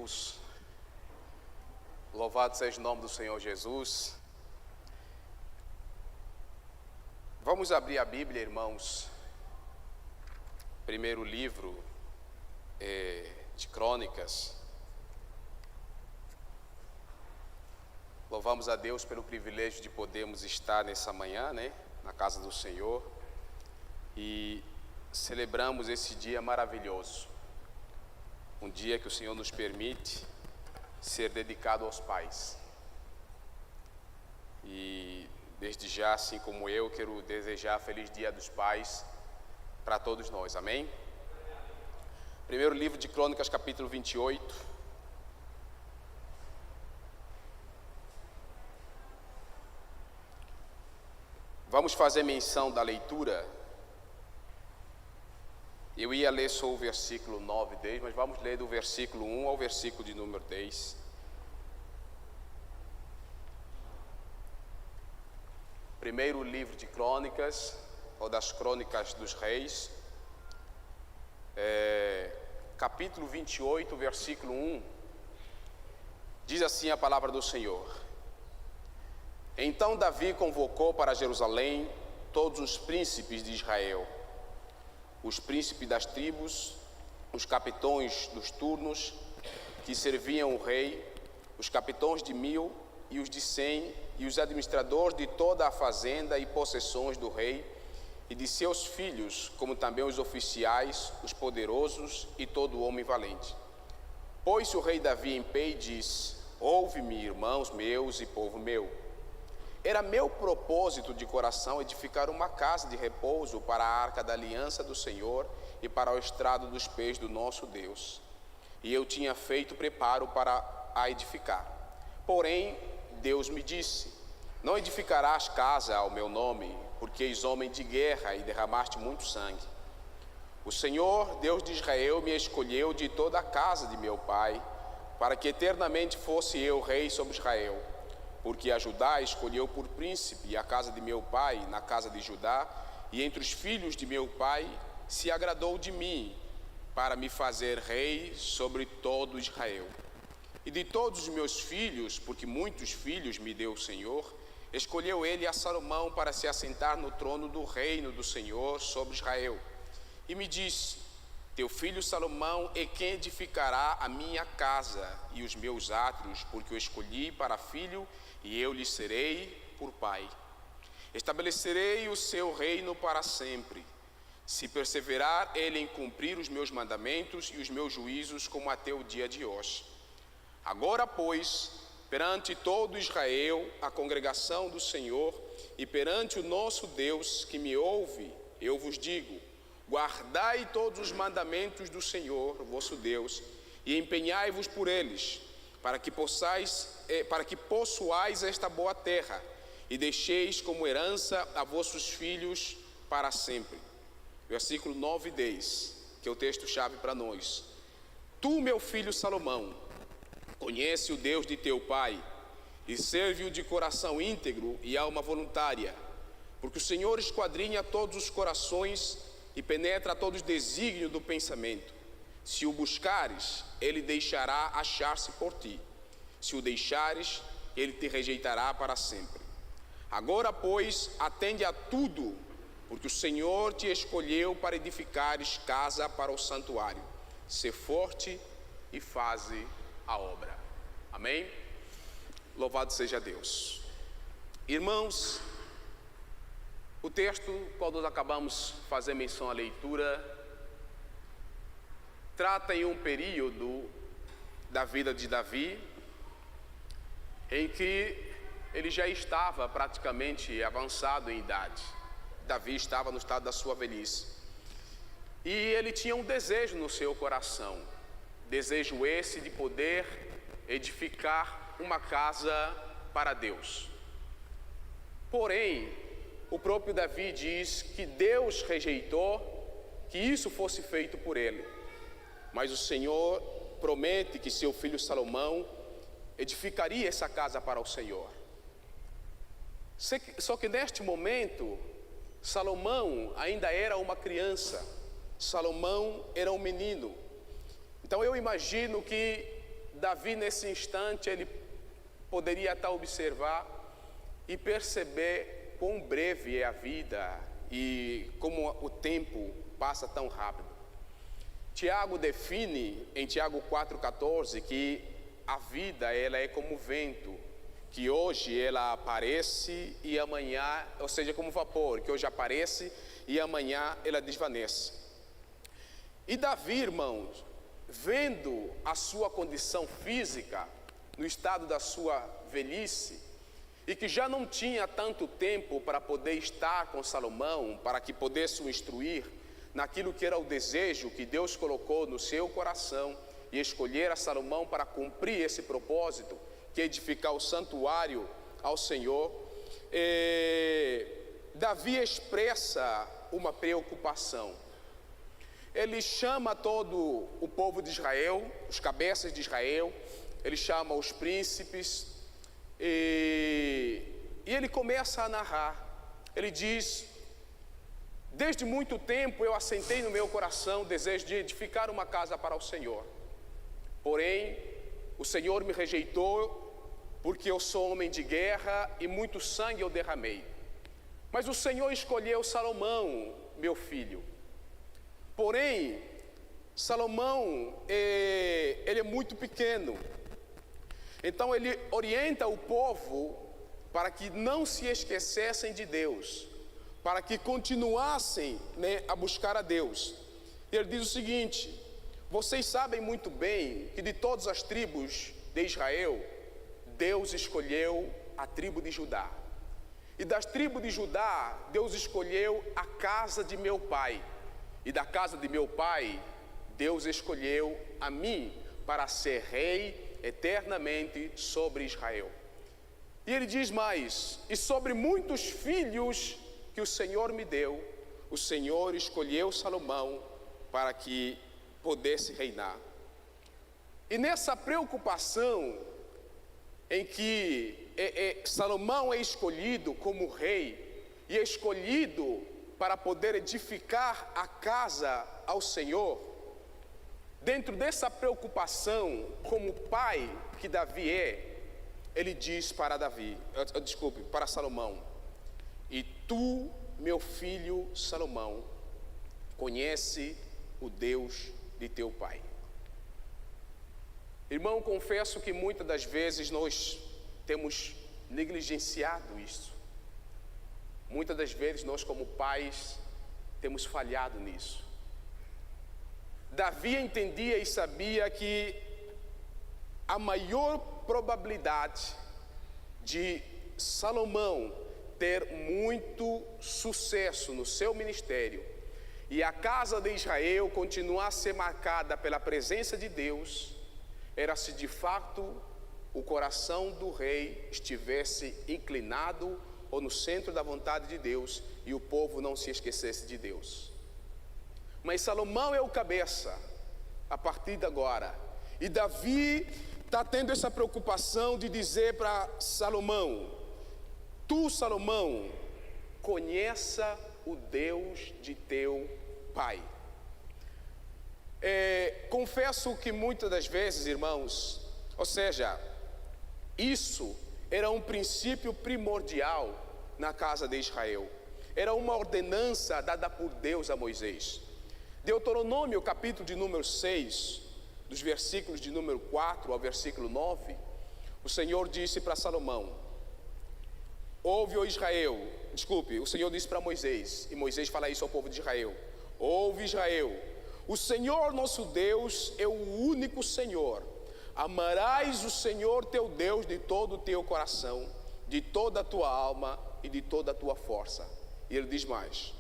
Deus, louvado seja o nome do Senhor Jesus. Vamos abrir a Bíblia, irmãos. Primeiro livro de Crônicas. Louvamos a Deus pelo privilégio de podermos estar nessa manhã, na casa do Senhor, e celebramos esse dia maravilhoso. Um dia que o Senhor nos permite ser dedicado aos pais. E desde já, assim como eu, quero desejar feliz Dia dos Pais para todos nós, amém? Primeiro livro de Crônicas, capítulo 28. Vamos fazer menção da leitura. Eu ia ler só o versículo 9 e 10, mas vamos ler do versículo 1 ao versículo de número 10. Primeiro livro de Crônicas, ou das Crônicas dos Reis, capítulo 28, versículo 1, diz assim a palavra do Senhor. Então Davi convocou para Jerusalém todos os príncipes de Israel, os príncipes das tribos, os capitões dos turnos que serviam o rei, os capitães de 1000 e os de 100, e os administradores de toda a fazenda e possessões do rei e de seus filhos, como também os oficiais, os poderosos e todo homem valente. Pôs-se o rei Davi em pé e disse: ouve-me, irmãos meus e povo meu. Era meu propósito de coração edificar uma casa de repouso para a arca da aliança do Senhor e para o estrado dos pés do nosso Deus. E eu tinha feito preparo para a edificar. Porém, Deus me disse: não edificarás casa ao meu nome, porque és homem de guerra e derramaste muito sangue. O Senhor, Deus de Israel, me escolheu de toda a casa de meu pai, para que eternamente fosse eu rei sobre Israel. Porque a Judá escolheu por príncipe a casa de meu pai na casa de Judá, e entre os filhos de meu pai se agradou de mim, para me fazer rei sobre todo Israel. E de todos os meus filhos, porque muitos filhos me deu o Senhor, escolheu ele a Salomão para se assentar no trono do reino do Senhor sobre Israel. E me disse: teu filho Salomão é quem edificará a minha casa e os meus átrios, porque o escolhi para filho, e eu lhe serei por pai. Estabelecerei o seu reino para sempre, se perseverar ele em cumprir os meus mandamentos e os meus juízos, como até o dia de hoje. Agora, pois, perante todo Israel, a congregação do Senhor, e perante o nosso Deus que me ouve, eu vos digo: guardai todos os mandamentos do Senhor, vosso Deus, e empenhai-vos por eles, para que possuais esta boa terra, e deixeis como herança a vossos filhos para sempre. Versículo 9 e 10, que é o texto-chave para nós. Tu, meu filho Salomão, conhece o Deus de teu pai, e serve-o de coração íntegro e alma voluntária, porque o Senhor esquadrinha todos os corações e penetra todos os desígnios do pensamento. Se o buscares, ele deixará achar-se por ti. Se o deixares, ele te rejeitará para sempre. Agora, pois, atende a tudo, porque o Senhor te escolheu para edificares casa para o santuário. Sê forte e faze a obra. Amém? Louvado seja Deus. Irmãos, o texto, qual nós acabamos de fazer menção à leitura, trata em um período da vida de Davi, em que ele já estava praticamente avançado em idade. Davi estava no estado da sua velhice. E ele tinha um desejo no seu coração. Desejo esse de poder edificar uma casa para Deus. Porém, o próprio Davi diz que Deus rejeitou que isso fosse feito por ele. Mas o Senhor promete que seu filho Salomão edificaria essa casa para o Senhor. Só que neste momento, Salomão ainda era uma criança. Salomão era um menino. Então eu imagino que Davi, nesse instante, ele poderia até observar e perceber quão breve é a vida e como o tempo passa tão rápido. Tiago define em Tiago 4,14 que a vida ela é como vento, que hoje ela aparece e amanhã, ou seja, como vapor, que hoje aparece e amanhã ela desvanece. E Davi, irmãos, vendo a sua condição física no estado da sua velhice e que já não tinha tanto tempo para poder estar com Salomão, para que pudesse o instruir naquilo que era o desejo que Deus colocou no seu coração e escolher a Salomão para cumprir esse propósito, que é edificar o santuário ao Senhor, Davi expressa uma preocupação. Ele chama todo o povo de Israel, os cabeças de Israel, ele chama os príncipes e ele começa a narrar. Ele diz: desde muito tempo eu assentei no meu coração o desejo de edificar uma casa para o Senhor. Porém, o Senhor me rejeitou, porque eu sou homem de guerra e muito sangue eu derramei. Mas o Senhor escolheu Salomão, meu filho. Porém, Salomão, ele é muito pequeno. Então ele orienta o povo para que não se esquecessem de Deus, para que continuassem, a buscar a Deus. E ele diz o seguinte: vocês sabem muito bem que de todas as tribos de Israel, Deus escolheu a tribo de Judá. E das tribos de Judá, Deus escolheu a casa de meu pai. E da casa de meu pai, Deus escolheu a mim para ser rei eternamente sobre Israel. E ele diz mais: e sobre muitos filhos que o Senhor me deu, o Senhor escolheu Salomão para que pudesse reinar. E nessa preocupação em que Salomão é escolhido como rei e é escolhido para poder edificar a casa ao Senhor, dentro dessa preocupação como pai que Davi é, ele diz para para Salomão: e tu, meu filho Salomão, conhece o Deus de teu pai. Irmão, confesso que muitas das vezes nós temos negligenciado isso. Muitas das vezes nós, como pais, temos falhado nisso. Davi entendia e sabia que a maior probabilidade de Salomão ter muito sucesso no seu ministério e a casa de Israel continuar a ser marcada pela presença de Deus era se de fato o coração do rei estivesse inclinado ou no centro da vontade de Deus e o povo não se esquecesse de Deus. Mas Salomão é o cabeça a partir de agora, e Davi está tendo essa preocupação de dizer para Salomão: tu, Salomão, conheça o Deus de teu pai. Confesso que muitas das vezes, irmãos, ou seja, isso era um princípio primordial na casa de Israel. Era uma ordenança dada por Deus a Moisés. Deuteronômio, capítulo de número 6, dos versículos de número 4 ao versículo 9, o Senhor disse para Salomão: ouve, ó Israel, o Senhor disse para Moisés, e Moisés fala isso ao povo de Israel: ouve, Israel, o Senhor nosso Deus é o único Senhor. Amarás o Senhor teu Deus de todo o teu coração, de toda a tua alma e de toda a tua força. E ele diz mais: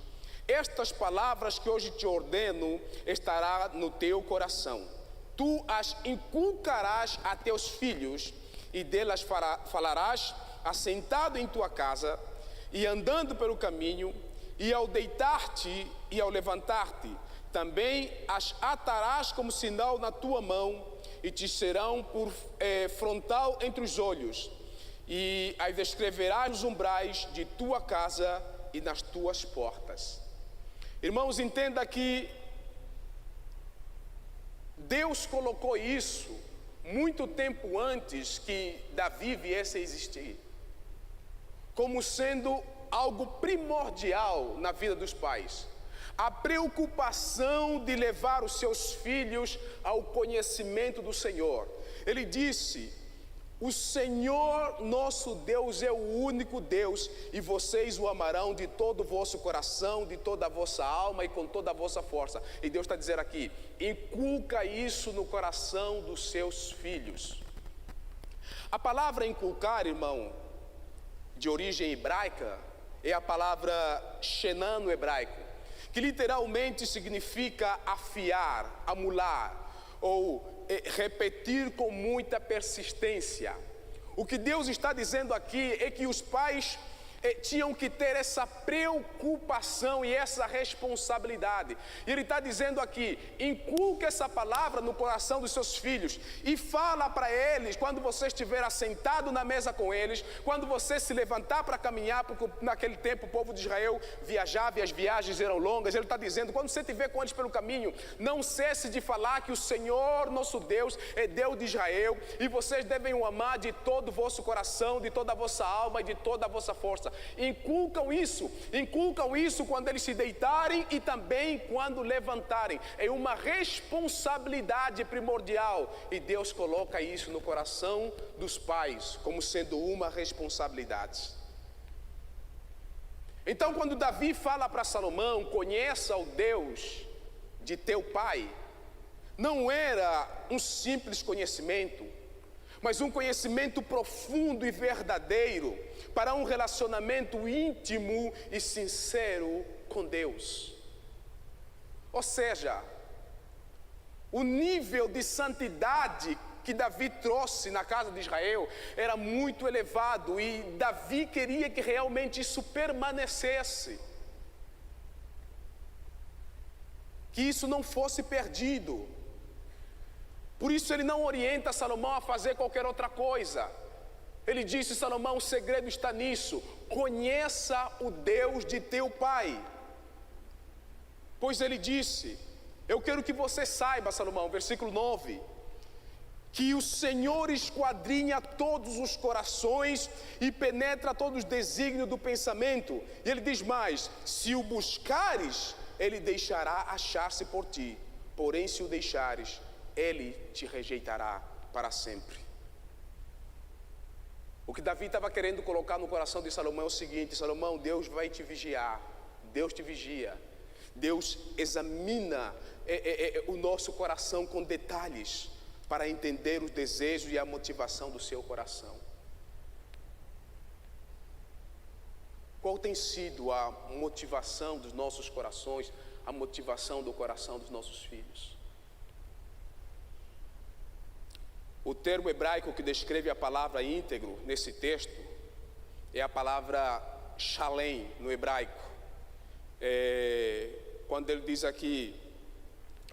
estas palavras que hoje te ordeno estará no teu coração. Tu as inculcarás a teus filhos, e delas falarás assentado em tua casa e andando pelo caminho, e ao deitar-te e ao levantar-te. Também as atarás como sinal na tua mão, e te serão por frontal entre os olhos, e as escreverás nos umbrais de tua casa e nas tuas portas. Irmãos, entenda que Deus colocou isso muito tempo antes que Davi viesse a existir, como sendo algo primordial na vida dos pais. A preocupação de levar os seus filhos ao conhecimento do Senhor. Ele disse: o Senhor nosso Deus é o único Deus, e vocês o amarão de todo o vosso coração, de toda a vossa alma e com toda a vossa força. E Deus está dizendo aqui: inculca isso no coração dos seus filhos. A palavra inculcar, irmão, de origem hebraica, é a palavra shenan no hebraico, que literalmente significa afiar, amular, ou repetir com muita persistência. O que Deus está dizendo aqui é que os pais tinham que ter essa preocupação e essa responsabilidade. E Ele está dizendo aqui: inculca essa palavra no coração dos seus filhos e fala para eles quando você estiver assentado na mesa com eles, quando você se levantar para caminhar, porque naquele tempo o povo de Israel viajava e as viagens eram longas. Ele está dizendo: quando você estiver com eles pelo caminho, não cesse de falar que o Senhor nosso Deus é Deus de Israel, e vocês devem o amar de todo o vosso coração, de toda a vossa alma e de toda a vossa força. Inculcam isso quando eles se deitarem e também quando levantarem. É uma responsabilidade primordial, e Deus coloca isso no coração dos pais como sendo uma responsabilidade. Então, quando Davi fala para Salomão: conheça o Deus de teu pai, não era um simples conhecimento, mas um conhecimento profundo e verdadeiro para um relacionamento íntimo e sincero com Deus. Ou seja, o nível de santidade que Davi trouxe na casa de Israel era muito elevado, e Davi queria que realmente isso permanecesse, que isso não fosse perdido. Por isso ele não orienta Salomão a fazer qualquer outra coisa. Ele disse: Salomão, o segredo está nisso: conheça o Deus de teu pai. Pois ele disse: eu quero que você saiba, Salomão, versículo 9, que o Senhor esquadrinha todos os corações e penetra todos os desígnios do pensamento. E ele diz mais: se o buscares, ele deixará achar-se por ti, porém se o deixares, ele te rejeitará para sempre. O que Davi estava querendo colocar no coração de Salomão é o seguinte: Salomão, Deus vai te vigiar, Deus te vigia, Deus examina o nosso coração com detalhes para entender os desejos e a motivação do seu coração. Qual tem sido a motivação dos nossos corações, a motivação do coração dos nossos filhos? O termo hebraico que descreve a palavra íntegro nesse texto é a palavra shalem no hebraico. Quando ele diz aqui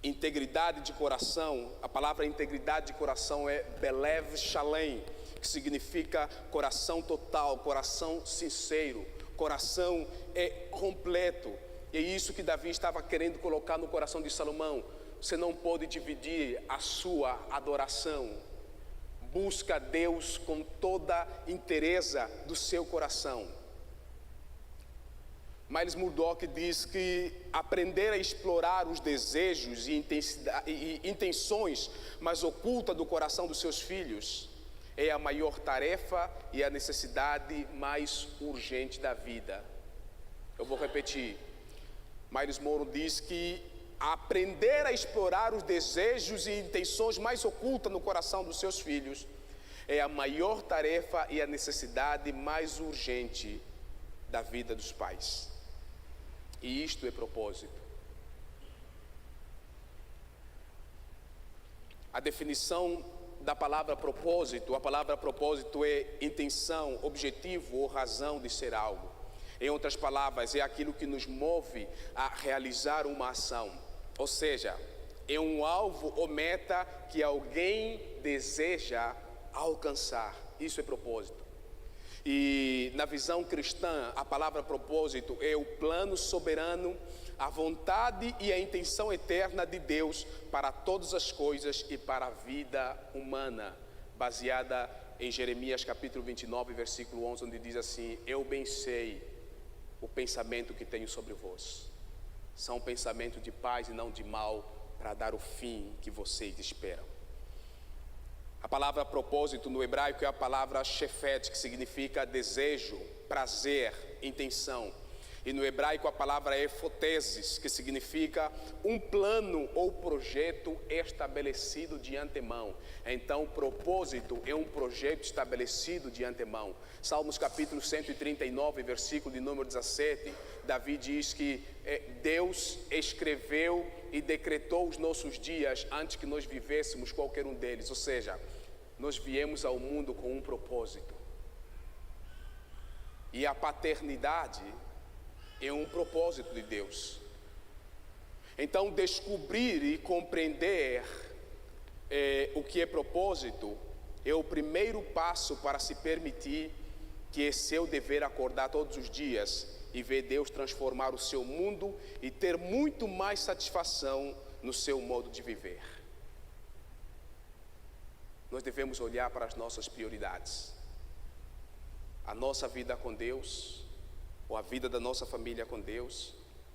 integridade de coração, a palavra integridade de coração é belev shalem, que significa coração total, coração sincero, coração completo. E é isso que Davi estava querendo colocar no coração de Salomão. Você não pode dividir a sua adoração. Busca Deus com toda a inteireza do seu coração. Miles Murdock diz que aprender a explorar os desejos e intenções mais ocultas do coração dos seus filhos é a maior tarefa e a necessidade mais urgente da vida. Eu vou repetir. Miles Monroe diz que aprender a explorar os desejos e intenções mais ocultas no coração dos seus filhos é a maior tarefa e a necessidade mais urgente da vida dos pais. E isto é propósito. A definição da palavra propósito, a palavra propósito é intenção, objetivo ou razão de ser algo. Em outras palavras, é aquilo que nos move a realizar uma ação. Ou seja, é um alvo ou meta que alguém deseja alcançar. Isso é propósito. E na visão cristã, a palavra propósito é o plano soberano a vontade e a intenção eterna de Deus para todas as coisas e para a vida humana, baseada em Jeremias capítulo 29, versículo 11, onde diz assim: eu bem sei o pensamento que tenho sobre vós, são pensamentos de paz e não de mal, para dar o fim que vocês esperam. A palavra propósito no hebraico é a palavra shefet, que significa desejo, prazer, intenção. E no hebraico a palavra é foteses, que significa um plano ou projeto estabelecido de antemão. Então, propósito é um projeto estabelecido de antemão. Salmos capítulo 139, versículo de número 17, Davi diz que Deus escreveu e decretou os nossos dias antes que nós vivêssemos qualquer um deles. Ou seja, nós viemos ao mundo com um propósito. E a paternidade é um propósito de Deus. Então, descobrir e compreender o que é propósito é o primeiro passo para se permitir que é seu dever acordar todos os dias e ver Deus transformar o seu mundo e ter muito mais satisfação no seu modo de viver. Nós devemos olhar para as nossas prioridades. A nossa vida com Deus, ou a vida da nossa família com Deus,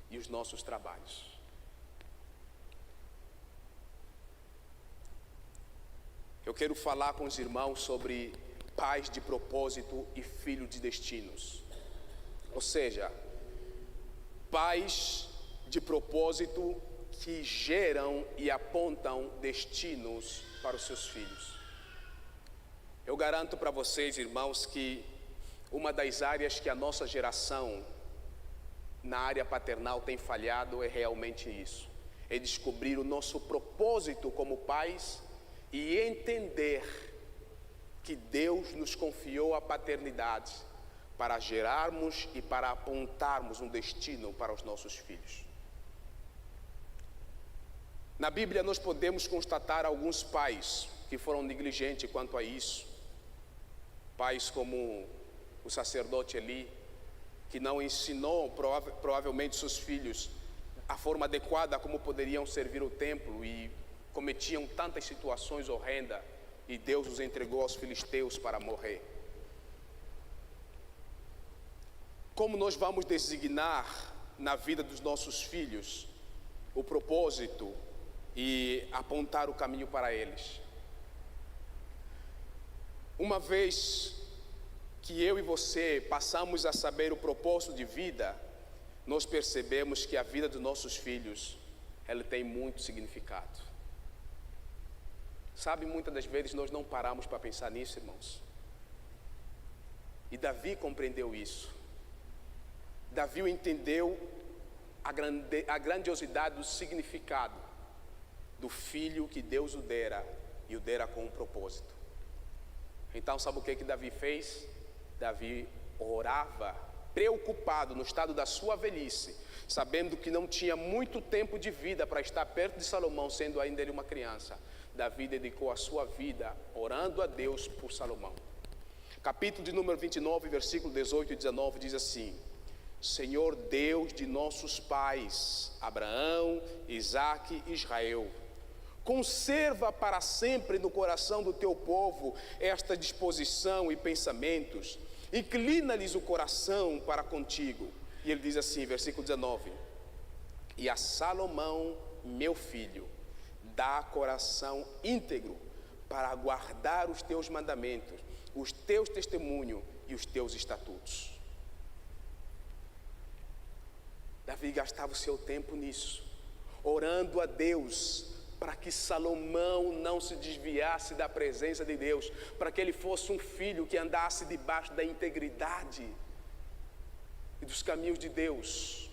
e os nossos trabalhos. Eu quero falar com os irmãos sobre pais de propósito e filhos de destinos. Ou seja, pais de propósito que geram e apontam destinos para os seus filhos. Eu garanto para vocês, irmãos, que uma das áreas que a nossa geração, na área paternal, tem falhado é realmente isso. É descobrir o nosso propósito como pais e entender que Deus nos confiou a paternidade para gerarmos e para apontarmos um destino para os nossos filhos. Na Bíblia nós podemos constatar alguns pais que foram negligentes quanto a isso. Pais como o sacerdote Eli, que não ensinou provavelmente seus filhos a forma adequada como poderiam servir o templo e cometiam tantas situações horrendas e Deus os entregou aos filisteus para morrer. Como nós vamos designar na vida dos nossos filhos o propósito e apontar o caminho para eles? Uma vez que eu e você passamos a saber o propósito de vida, nós percebemos que a vida dos nossos filhos, ela tem muito significado. Sabe, muitas das vezes nós não paramos para pensar nisso, irmãos. E Davi compreendeu isso. Davi entendeu a grandiosidade do significado do filho que Deus o dera, e o dera com um propósito. Então, sabe o que Davi fez? Davi orava, preocupado no estado da sua velhice, sabendo que não tinha muito tempo de vida para estar perto de Salomão, sendo ainda ele uma criança. Davi dedicou a sua vida orando a Deus por Salomão. Capítulo de número 29, versículo 18 e 19 diz assim: Senhor Deus de nossos pais, Abraão, Isaque e Israel, conserva para sempre no coração do teu povo esta disposição e pensamentos, inclina-lhes o coração para contigo. E ele diz assim, versículo 19: e a Salomão, meu filho, dá coração íntegro para guardar os teus mandamentos, os teus testemunhos e os teus estatutos. Davi gastava o seu tempo nisso, orando a Deus para que Salomão não se desviasse da presença de Deus, para que ele fosse um filho que andasse debaixo da integridade e dos caminhos de Deus.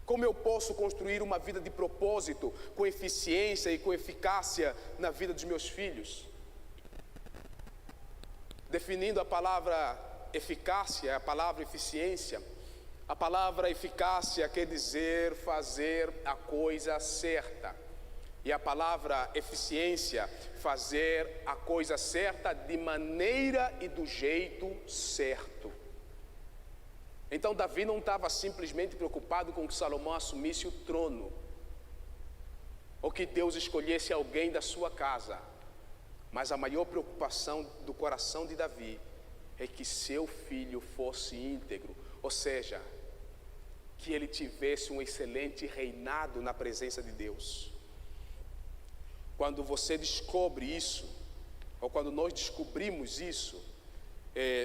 Como eu posso construir uma vida de propósito, com eficiência e com eficácia na vida dos meus filhos? Definindo a palavra eficácia, a palavra eficiência. A palavra eficácia quer dizer fazer a coisa certa. E a palavra eficiência, fazer a coisa certa de maneira e do jeito certo. Então Davi não estava simplesmente preocupado com que Salomão assumisse o trono, ou que Deus escolhesse alguém da sua casa, mas a maior preocupação do coração de Davi é que seu filho fosse íntegro, ou seja, que ele tivesse um excelente reinado na presença de Deus. Quando você descobre isso, ou quando nós descobrimos isso,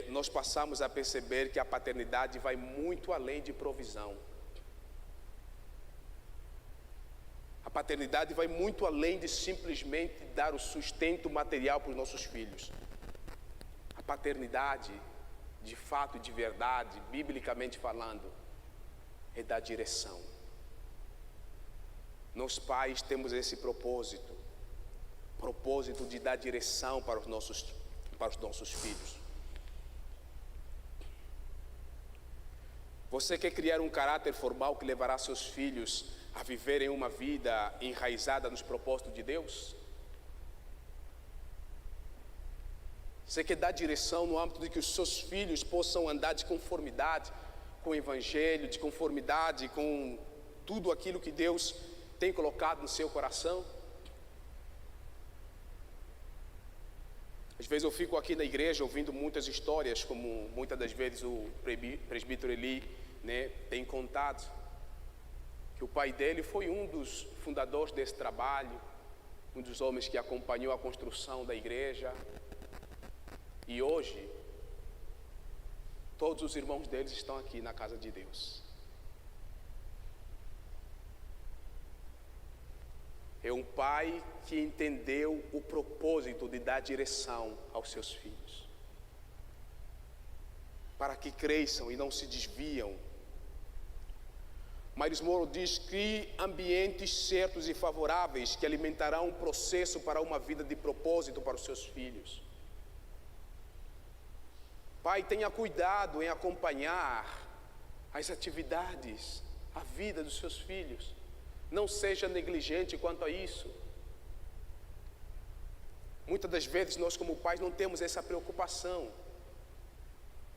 nós passamos a perceber que a paternidade vai muito além de provisão. A paternidade vai muito além de simplesmente dar o sustento material para os nossos filhos. A paternidade, de fato e de verdade, biblicamente falando, é dar direção. Nós pais temos esse propósito de dar direção para os nossos filhos. Você quer criar um caráter formal que levará seus filhos a viverem uma vida enraizada nos propósitos de Deus? Você quer dar direção no âmbito de que os seus filhos possam andar de conformidade com o Evangelho, de conformidade com tudo aquilo que Deus tem colocado no seu coração? Às vezes eu fico aqui na igreja ouvindo muitas histórias, como muitas das vezes o presbítero Eli, tem contado, que o pai dele foi um dos fundadores desse trabalho, um dos homens que acompanhou a construção da igreja, e hoje todos os irmãos deles estão aqui na casa de Deus. É um pai que entendeu o propósito de dar direção aos seus filhos, para que cresçam e não se desviam. Miles Monroe diz que ambientes certos e favoráveis que alimentarão um processo para uma vida de propósito para os seus filhos. Pai, tenha cuidado em acompanhar as atividades, a vida dos seus filhos. Não seja negligente quanto a isso. Muitas das vezes nós como pais não temos essa preocupação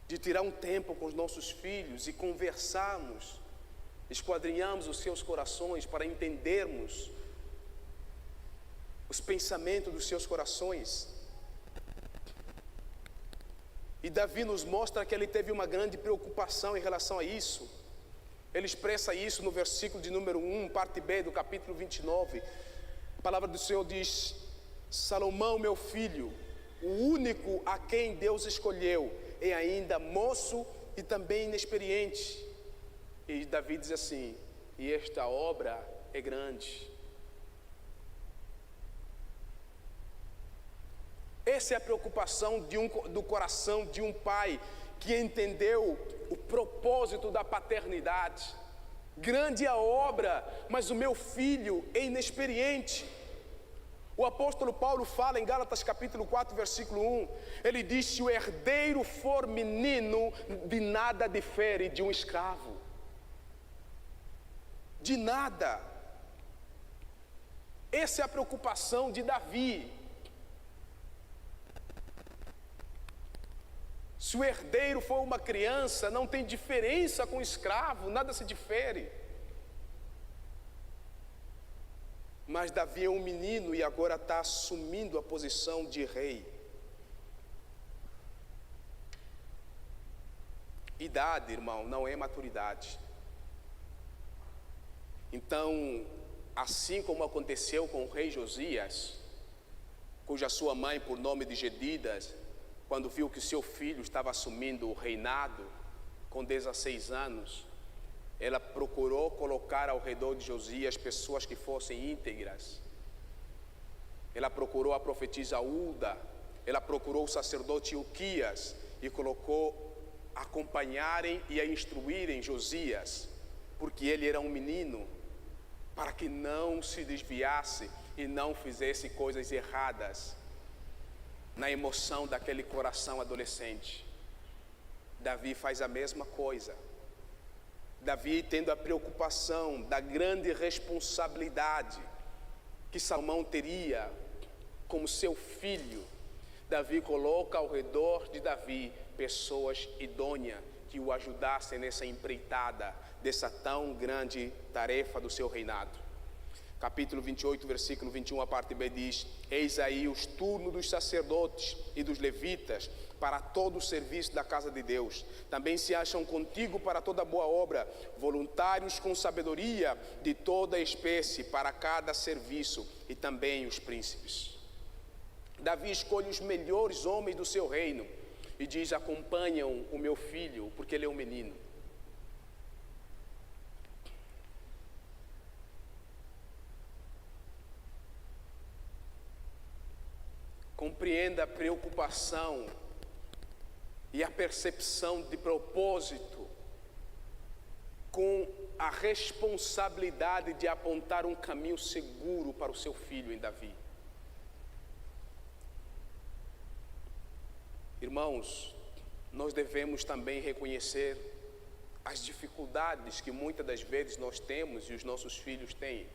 de tirar um tempo com os nossos filhos e conversarmos, esquadrinhamos os seus corações para entendermos os pensamentos dos seus corações. E Davi nos mostra que ele teve uma grande preocupação em relação a isso. Ele expressa isso no versículo de número 1, parte B do capítulo 29. A palavra do Senhor diz: Salomão, meu filho, o único a quem Deus escolheu, é ainda moço e também inexperiente. E Davi diz assim: e esta obra é grande. Essa é a preocupação do coração de um pai que entendeu o propósito da paternidade. Grande é a obra, mas o meu filho é inexperiente. O apóstolo Paulo fala em Gálatas capítulo 4, versículo 1, ele diz: se o herdeiro for menino, de nada difere de um escravo. De nada. Essa é a preocupação de Davi. Se o herdeiro for uma criança, não tem diferença com o escravo, nada se difere. Mas Davi é um menino e agora está assumindo a posição de rei. Idade, irmão, não é maturidade. Então, assim como aconteceu com o rei Josias, cuja sua mãe, por nome de Gedidas, quando viu que seu filho estava assumindo o reinado com 16 anos, ela procurou colocar ao redor de Josias pessoas que fossem íntegras. Ela procurou a profetisa Ulda, ela procurou o sacerdote Ilquias e colocou a acompanharem e a instruírem Josias, porque ele era um menino, para que não se desviasse e não fizesse coisas erradas na emoção daquele coração adolescente. Davi faz a mesma coisa. Davi, tendo a preocupação da grande responsabilidade que Salomão teria como seu filho, Davi coloca ao redor de Davi pessoas idôneas, que que o ajudassem nessa empreitada dessa tão grande tarefa do seu reinado. Capítulo 28, versículo 21, a parte B diz: eis aí os turnos dos sacerdotes e dos levitas para todo o serviço da casa de Deus. Também se acham contigo para toda boa obra, voluntários com sabedoria de toda espécie para cada serviço, e também os príncipes. Davi escolhe os melhores homens do seu reino e diz: acompanham o meu filho, porque ele é um menino. Compreenda a preocupação e a percepção de propósito com a responsabilidade de apontar um caminho seguro para o seu filho em Davi. Irmãos, nós devemos também reconhecer as dificuldades que muitas das vezes nós temos e os nossos filhos têm.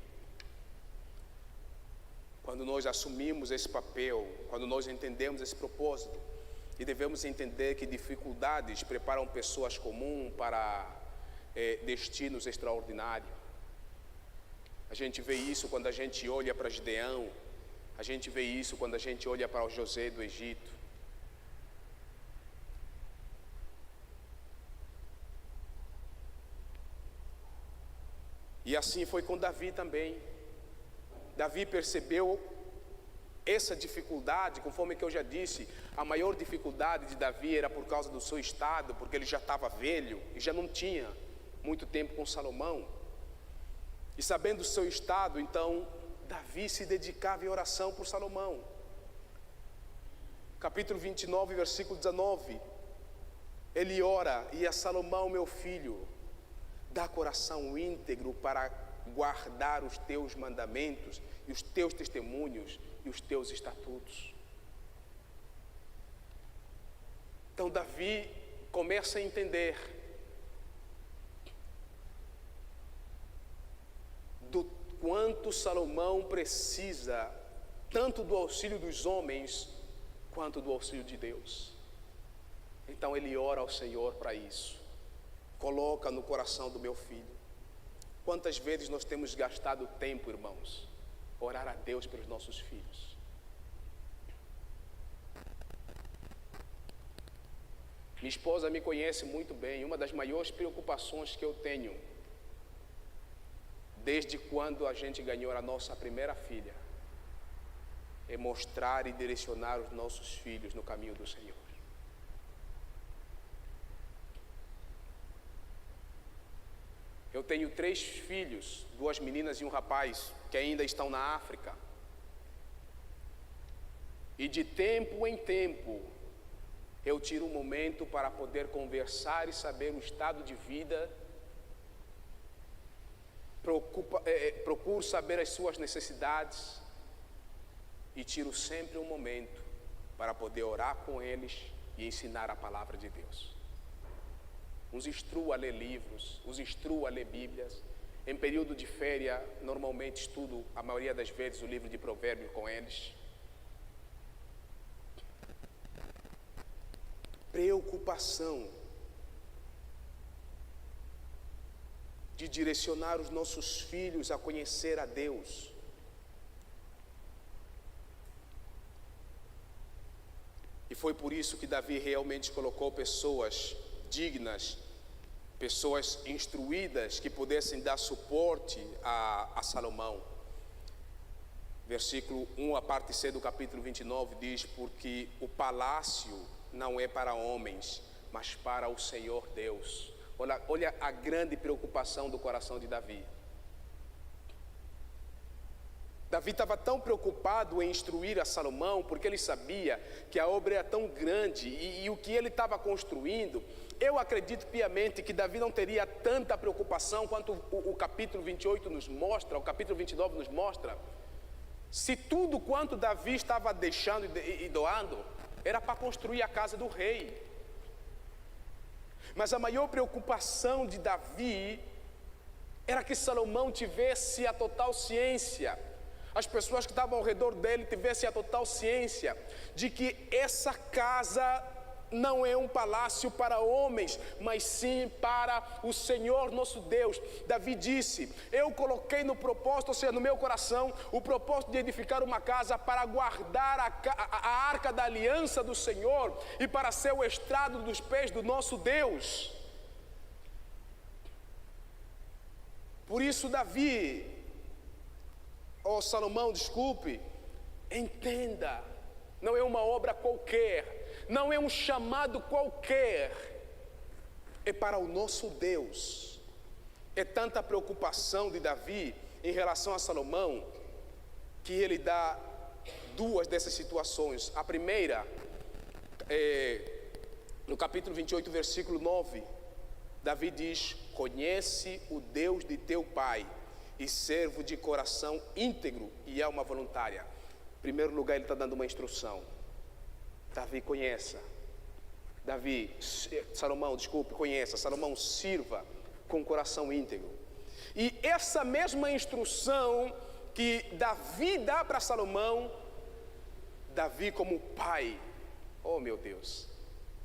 Quando nós assumimos esse papel, quando nós entendemos esse propósito, e devemos entender que dificuldades preparam pessoas comuns para destinos extraordinários. A gente vê isso quando a gente olha para Gideão, a gente vê isso quando a gente olha para o José do Egito. E assim foi com Davi também. Davi percebeu essa dificuldade, conforme que eu já disse, a maior dificuldade de Davi era por causa do seu estado, porque ele já estava velho e já não tinha muito tempo com Salomão. E sabendo o seu estado, então, Davi se dedicava em oração por Salomão. Capítulo 29, versículo 19, ele ora: e a Salomão, meu filho, dá coração íntegro para guardar os teus mandamentos e os teus testemunhos e os teus estatutos. Então Davi começa a entender do quanto Salomão precisa tanto do auxílio dos homens quanto do auxílio de Deus. Então ele ora ao Senhor para isso. Coloca no coração do meu filho. Quantas vezes nós temos gastado tempo, irmãos, orar a Deus pelos nossos filhos? Minha esposa me conhece muito bem. Uma das maiores preocupações que eu tenho, desde quando a gente ganhou a nossa primeira filha, é mostrar e direcionar os nossos filhos no caminho do Senhor. Eu tenho 3 filhos, 2 meninas e um rapaz, que ainda estão na África. E de tempo em tempo, eu tiro um momento para poder conversar e saber o estado de vida. Procuro saber as suas necessidades. E tiro sempre um momento para poder orar com eles e ensinar a palavra de Deus. Os instruo a ler livros, os instruo a ler Bíblias. Em período de férias, normalmente estudo, a maioria das vezes, o livro de Provérbios com eles. Preocupação de direcionar os nossos filhos a conhecer a Deus. E foi por isso que Davi realmente colocou pessoas dignas, pessoas instruídas que pudessem dar suporte a Salomão. Versículo 1, a parte C do capítulo 29 diz: porque o palácio não é para homens, mas para o Senhor Deus. Olha a grande preocupação do coração de Davi. Davi estava tão preocupado em instruir a Salomão, porque ele sabia que a obra era tão grande e o que ele estava construindo. Eu acredito piamente que Davi não teria tanta preocupação quanto o capítulo 28 nos mostra, o capítulo 29 nos mostra. Se tudo quanto Davi estava deixando e doando era para construir a casa do rei. Mas a maior preocupação de Davi era que Salomão tivesse a total ciência, as pessoas que estavam ao redor dele tivessem a total ciência de que essa casa não é um palácio para homens, mas sim para o Senhor nosso Deus. Davi disse: eu coloquei no propósito, ou seja, no meu coração, o propósito de edificar uma casa para guardar a arca da aliança do Senhor e para ser o estrado dos pés do nosso Deus. Por isso Davi, Salomão, desculpe, entenda, não é uma obra qualquer, não é um chamado qualquer, é para o nosso Deus. É tanta preocupação de Davi em relação a Salomão, que ele dá duas dessas situações. A primeira, no capítulo 28, versículo 9, Davi diz: conhece o Deus de teu pai e servo de coração íntegro e alma voluntária. Em primeiro lugar, ele está dando uma instrução. Davi, conheça. Salomão, sirva com coração íntegro. E essa mesma instrução que Davi dá para Salomão, Davi como pai, oh meu Deus,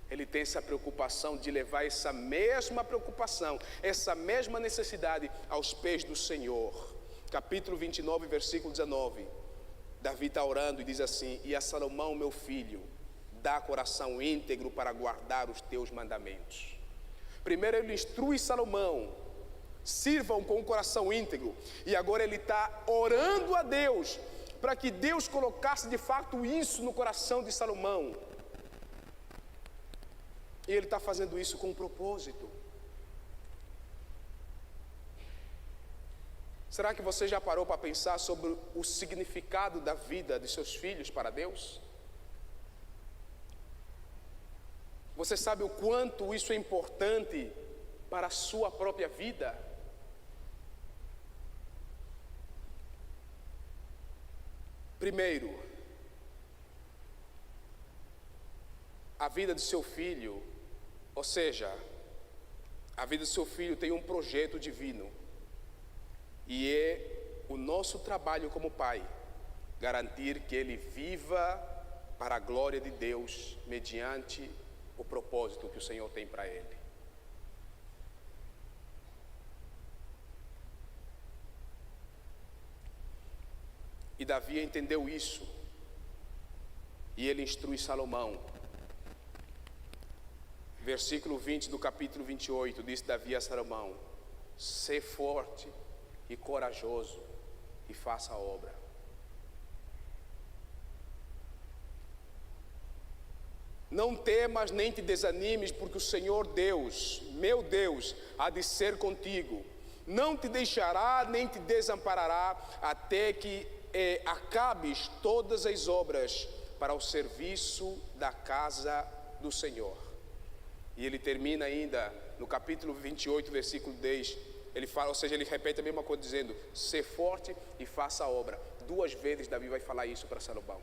ele tem essa preocupação de levar essa mesma preocupação, essa mesma necessidade aos pés do Senhor. Capítulo 29, versículo 19. Davi está orando e diz assim: e a Salomão, meu filho, dá coração íntegro para guardar os teus mandamentos. Primeiro ele instrui Salomão: sirvam com o coração íntegro. E agora ele está orando a Deus para que Deus colocasse de fato isso no coração de Salomão. E ele está fazendo isso com um propósito. Será que você já parou para pensar sobre o significado da vida de seus filhos para Deus? Você sabe o quanto isso é importante para a sua própria vida? Primeiro, a vida do seu filho, ou seja, a vida do seu filho tem um projeto divino. E é o nosso trabalho como pai garantir que ele viva para a glória de Deus, mediante o propósito que o Senhor tem para ele. E Davi entendeu isso, e ele instrui Salomão. Versículo 20 do capítulo 28, diz Davi a Salomão: sê forte e corajoso e faça a obra. Não temas nem te desanimes, porque o Senhor Deus, meu Deus, há de ser contigo. Não te deixará nem te desamparará, até que acabes todas as obras para o serviço da casa do Senhor. E ele termina ainda no capítulo 28, versículo 10. Ele fala, ou seja, ele repete a mesma coisa, dizendo: ser forte e faça a obra. 2 vezes Davi vai falar isso para Salomão.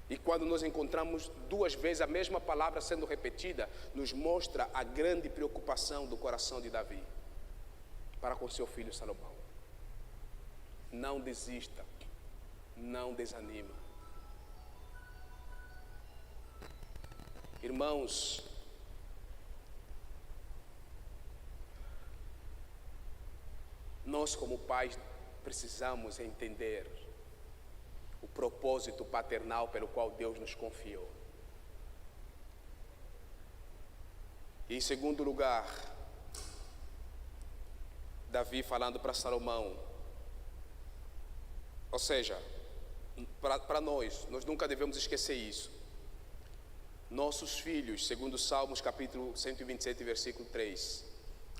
E quando nós encontramos 2 vezes a mesma palavra sendo repetida, nos mostra a grande preocupação do coração de Davi para com seu filho Salomão. Não desista, não desanima. Irmãos, nós como pais precisamos entender o propósito paternal pelo qual Deus nos confiou. E em segundo lugar, Davi falando para Salomão, ou seja, para nós nunca devemos esquecer isso. Nossos filhos, segundo Salmos capítulo 127, versículo 3,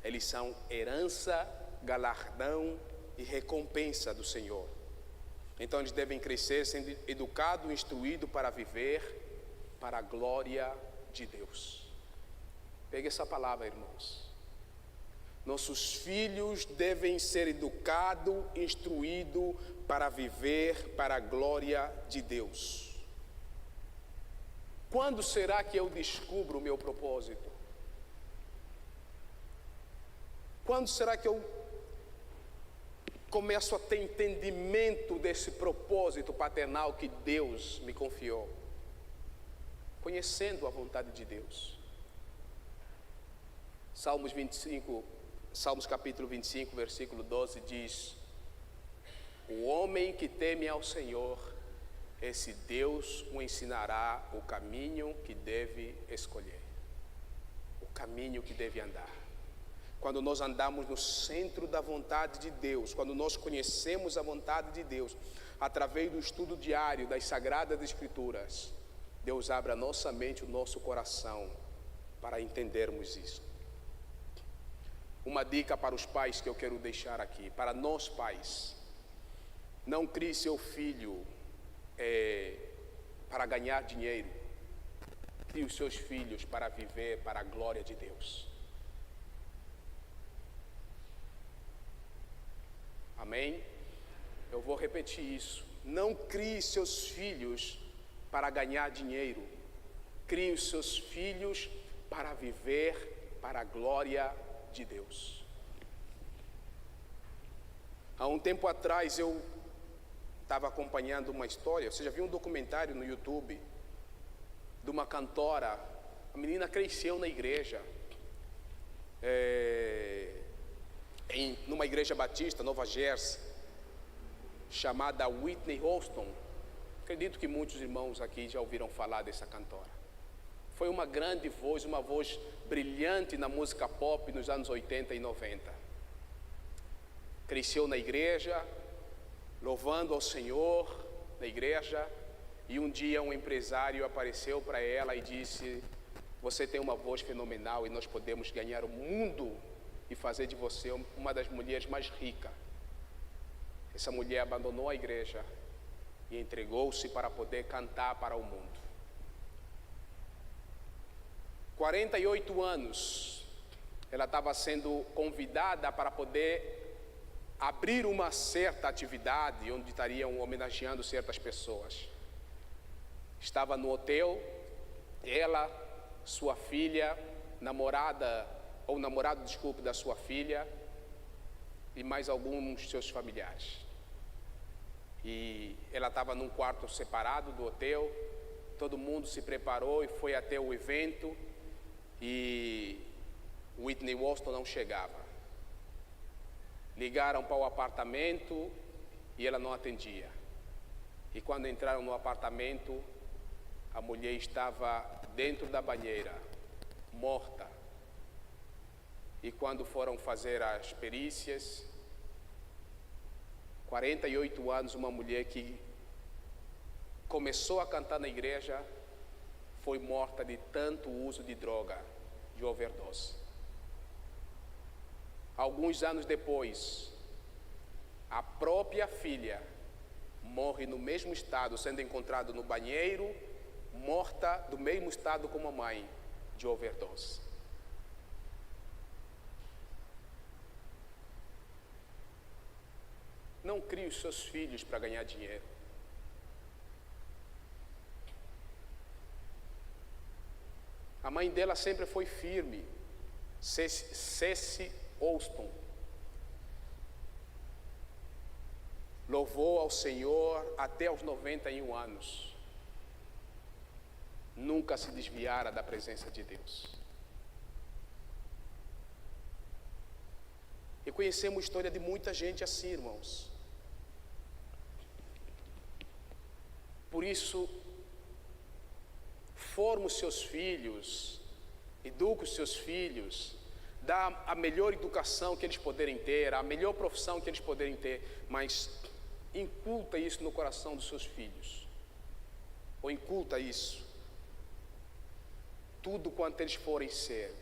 eles são herança, galardão e recompensa do Senhor. Então eles devem crescer sendo educados e instruídos para viver para a glória de Deus. Pegue essa palavra, irmãos. Nossos filhos devem ser educados, instruídos para viver para a glória de Deus. Quando será que eu descubro o meu propósito? Quando será que eu começo a ter entendimento desse propósito paternal que Deus me confiou? conhecendo a vontade de Deus. Salmos capítulo 25, versículo 12 diz: o homem que teme ao Senhor, esse Deus o ensinará o caminho que deve escolher, o caminho que deve andar. Quando nós andamos no centro da vontade de Deus, quando nós conhecemos a vontade de Deus, através do estudo diário das Sagradas Escrituras, Deus abre a nossa mente, o nosso coração, para entendermos isso. Uma dica para os pais que eu quero deixar aqui, para nós pais: não crie seu filho para ganhar dinheiro, crie os seus filhos para viver para a glória de Deus. Amém? Eu vou repetir isso. Não crie seus filhos para ganhar dinheiro, crie os seus filhos para viver para a glória de Deus. Há um tempo atrás eu estava acompanhando uma história. Você já viu um documentário no YouTube de uma cantora? A menina cresceu na igreja, numa igreja batista, Nova Jersey, chamada Whitney Houston. Acredito que muitos irmãos aqui já ouviram falar dessa cantora. Foi uma grande voz, uma voz brilhante na música pop nos anos 80 e 90. Cresceu na igreja, louvando ao Senhor na igreja, e um dia um empresário apareceu para ela e disse: você tem uma voz fenomenal e nós podemos ganhar o mundo e fazer de você uma das mulheres mais ricas. Essa mulher abandonou a igreja e entregou-se para poder cantar para o mundo. 48 anos ela estava sendo convidada para poder abrir uma certa atividade onde estariam homenageando certas pessoas. Estava no hotel, ela, sua filha, namorado da sua filha e mais alguns de seus familiares. E ela estava num quarto separado do hotel. Todo mundo se preparou e foi até o evento, e Whitney Houston não chegava. Ligaram para o apartamento e ela não atendia. E quando entraram no apartamento, a mulher estava dentro da banheira, morta. E quando foram fazer as perícias, 48 anos, uma mulher que começou a cantar na igreja, foi morta de tanto uso de droga, de overdose. Alguns anos depois, a própria filha morre no mesmo estado, sendo encontrada no banheiro, morta do mesmo estado como a mãe, de overdose. Não crie os seus filhos para ganhar dinheiro. A mãe dela sempre foi firme, Ceci Houston. Louvou ao Senhor até os 91 anos. Nunca se desviara da presença de Deus. E conhecemos a história de muita gente assim, irmãos. Por isso, forma os seus filhos, educa os seus filhos, dá a melhor educação que eles poderem ter, a melhor profissão que eles poderem ter, mas inculta isso no coração dos seus filhos, ou inculta isso. Tudo quanto eles forem ser,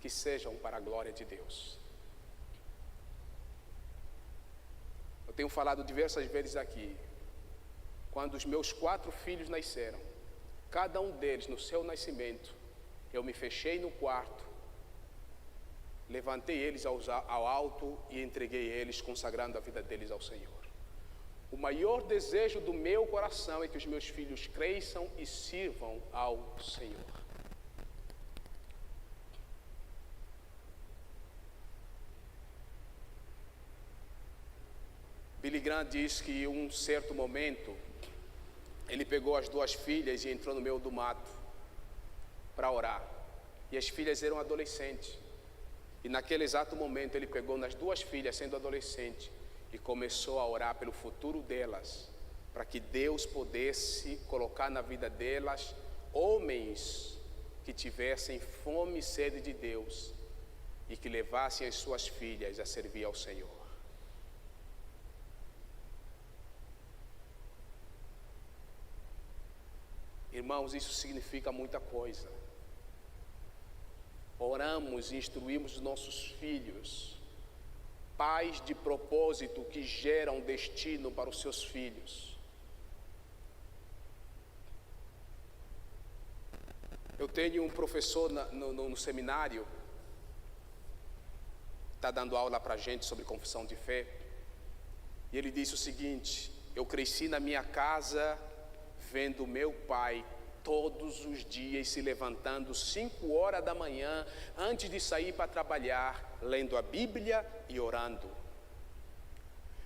que sejam para a glória de Deus. Eu tenho falado diversas vezes aqui, quando os meus 4 filhos nasceram, cada um deles no seu nascimento, eu me fechei no quarto, levantei eles ao alto e entreguei eles, consagrando a vida deles ao Senhor. O maior desejo do meu coração é que os meus filhos cresçam e sirvam ao Senhor. Billy Graham diz que em um certo momento, ele pegou as 2 filhas e entrou no meio do mato. para orar. E as filhas eram adolescentes. E naquele exato momento ele pegou nas duas filhas, sendo adolescente, e começou a orar pelo futuro delas, para que Deus pudesse colocar na vida delas homens que tivessem fome e sede de Deus e que levassem as suas filhas a servir ao Senhor. Irmãos, isso significa muita coisa. Oramos e instruímos os nossos filhos, pais de propósito que geram destino para os seus filhos. Eu tenho um professor no seminário, está dando aula para a gente sobre confissão de fé, e ele disse o seguinte: eu cresci na minha casa vendo meu pai todos os dias se levantando 5 horas da manhã, antes de sair para trabalhar, lendo a Bíblia e orando.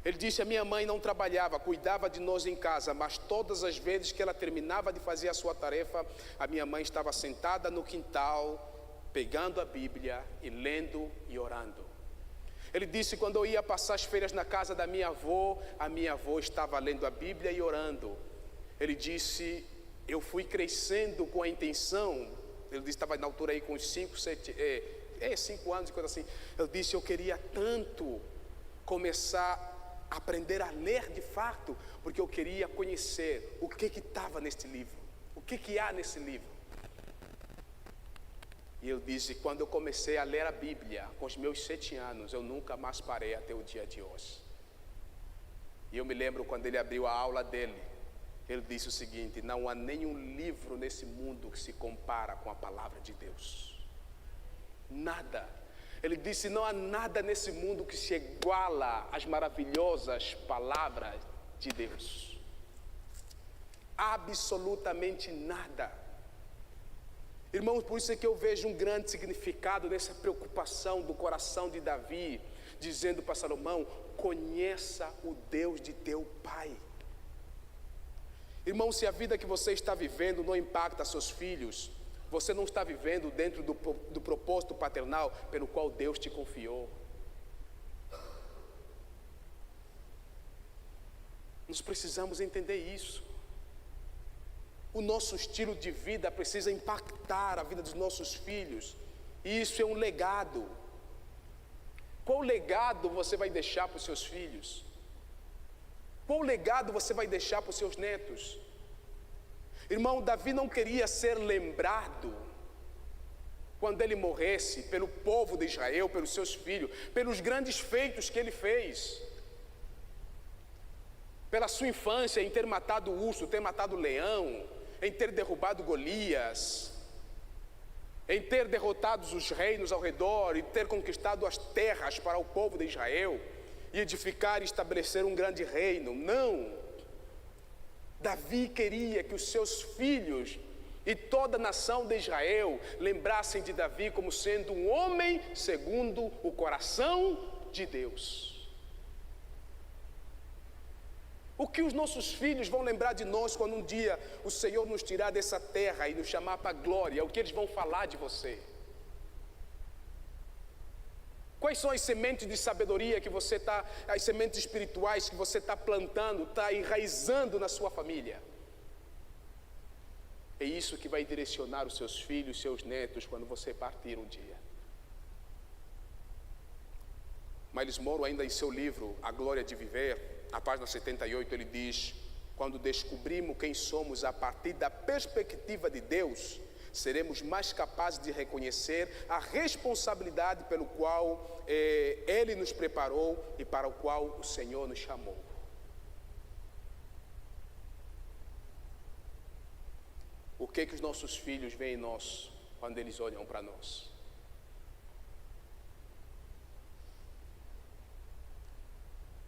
Ele disse: a minha mãe não trabalhava, cuidava de nós em casa, mas todas as vezes que ela terminava de fazer a sua tarefa, a minha mãe estava sentada no quintal, pegando a Bíblia e lendo e orando. Ele disse: quando eu ia passar as férias na casa da minha avó, a minha avó estava lendo a Bíblia e orando. Ele disse: eu fui crescendo com a intenção, ele disse, estava na altura aí com uns 5 anos e coisa assim. Eu disse: eu queria tanto começar a aprender a ler de fato, porque eu queria conhecer o que estava neste livro, o que há nesse livro. E eu disse: quando eu comecei a ler a Bíblia, com os meus 7 anos, eu nunca mais parei até o dia de hoje. E eu me lembro quando ele abriu a aula dele, ele disse o seguinte: não há nenhum livro nesse mundo que se compara com a palavra de Deus. Nada. Ele disse: não há nada nesse mundo que se iguala às maravilhosas palavras de Deus. Absolutamente nada. Irmãos, por isso é que eu vejo um grande significado nessa preocupação do coração de Davi, dizendo para Salomão: conheça o Deus de teu pai. Irmão, se a vida que você está vivendo não impacta seus filhos, você não está vivendo dentro do propósito paternal pelo qual Deus te confiou. Nós precisamos entender isso. O nosso estilo de vida precisa impactar a vida dos nossos filhos. E isso é um legado. Qual legado você vai deixar para os seus filhos? Qual legado você vai deixar para os seus netos? Irmão, Davi não queria ser lembrado quando ele morresse pelo povo de Israel, pelos seus filhos, pelos grandes feitos que ele fez, pela sua infância em ter matado o urso, ter matado o leão, em ter derrubado Golias, em ter derrotado os reinos ao redor e ter conquistado as terras para o povo de Israel e edificar e estabelecer um grande reino. Não. Davi queria que os seus filhos e toda a nação de Israel lembrassem de Davi como sendo um homem segundo o coração de Deus. O que os nossos filhos vão lembrar de nós quando um dia o Senhor nos tirar dessa terra e nos chamar para a glória? O que eles vão falar de você? Quais são as sementes de sabedoria que você está, as sementes espirituais que você está plantando, está enraizando na sua família? É isso que vai direcionar os seus filhos, seus netos, quando você partir um dia. Miles Monroe, ainda em seu livro A Glória de Viver, na página 78, ele diz: quando descobrimos quem somos a partir da perspectiva de Deus, seremos mais capazes de reconhecer a responsabilidade pelo qual Ele nos preparou e para o qual o Senhor nos chamou. O que os nossos filhos veem em nós quando eles olham para nós?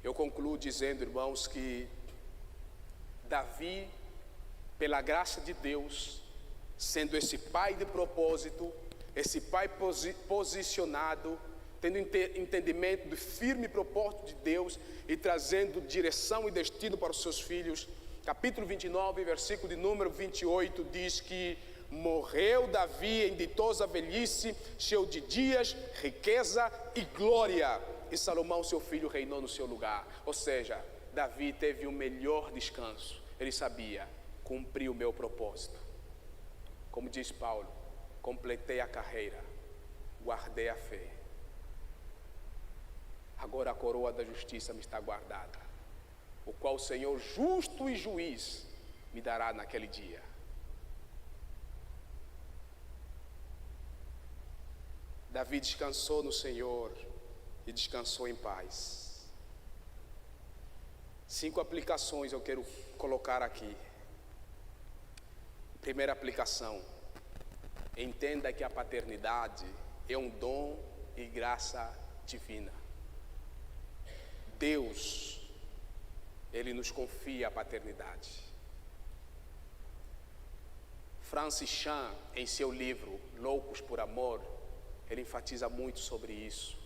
Eu concluo dizendo, irmãos, que Davi, pela graça de Deus, sendo esse pai de propósito, esse pai posicionado, tendo entendimento do firme propósito de Deus e trazendo direção e destino para os seus filhos. Capítulo 29, versículo de número 28, diz que Morreu Davi em ditosa velhice, cheio de dias, riqueza e glória. E Salomão, seu filho, reinou no seu lugar. Ou seja, Davi teve o melhor descanso. Ele sabia, cumpri o meu propósito. Como diz Paulo, completei a carreira, guardei a fé. Agora a coroa da justiça me está guardada, o qual o Senhor justo e juiz me dará naquele dia. Davi descansou no Senhor e descansou em paz. 5 aplicações eu quero colocar aqui. Primeira aplicação: entenda que a paternidade é um dom e graça divina. Deus, Ele nos confia a paternidade. Francis Chan, em seu livro Loucos por Amor, ele enfatiza muito sobre isso,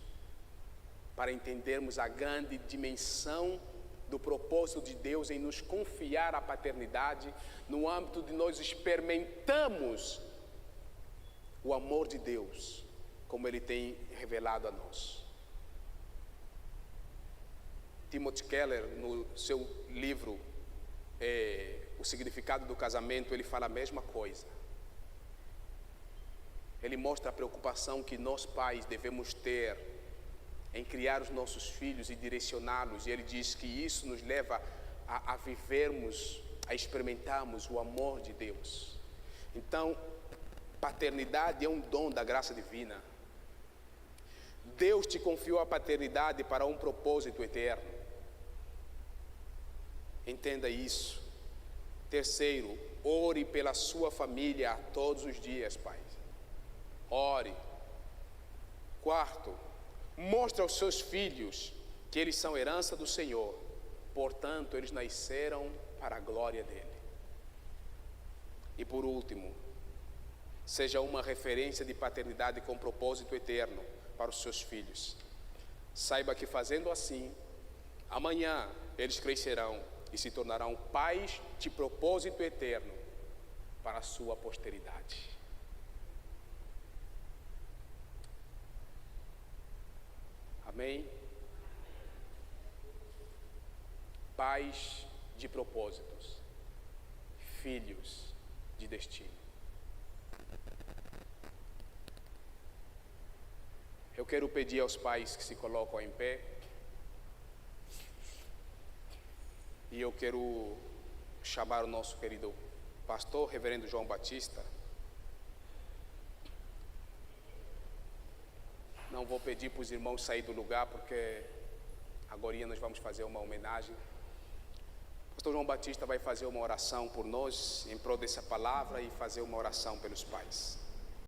para entendermos a grande dimensão do propósito de Deus em nos confiar a paternidade, no âmbito de nós experimentamos o amor de Deus, como Ele tem revelado a nós. Timothy Keller, no seu livro O Significado do Casamento, ele fala a mesma coisa. Ele mostra a preocupação que nós pais devemos ter em criar os nossos filhos e direcioná-los. E ele diz que isso nos leva a vivermos, a experimentarmos o amor de Deus. Então, paternidade é um dom da graça divina. Deus te confiou a paternidade para um propósito eterno. Entenda isso. Terceiro, ore pela sua família todos os dias, pai. Ore. Quarto, mostre aos seus filhos que eles são herança do Senhor, portanto, eles nasceram para a glória dele. E por último, seja uma referência de paternidade com propósito eterno para os seus filhos. Saiba que fazendo assim, amanhã eles crescerão e se tornarão pais de propósito eterno para a sua posteridade. Amém? Pais de propósitos, filhos de destino. Eu quero pedir aos pais que se colocam em pé, e eu quero chamar o nosso querido pastor, reverendo João Batista. Não vou pedir para os irmãos sair do lugar, porque agora nós vamos fazer uma homenagem. O pastor João Batista vai fazer uma oração por nós, em prol dessa palavra, e fazer uma oração pelos pais.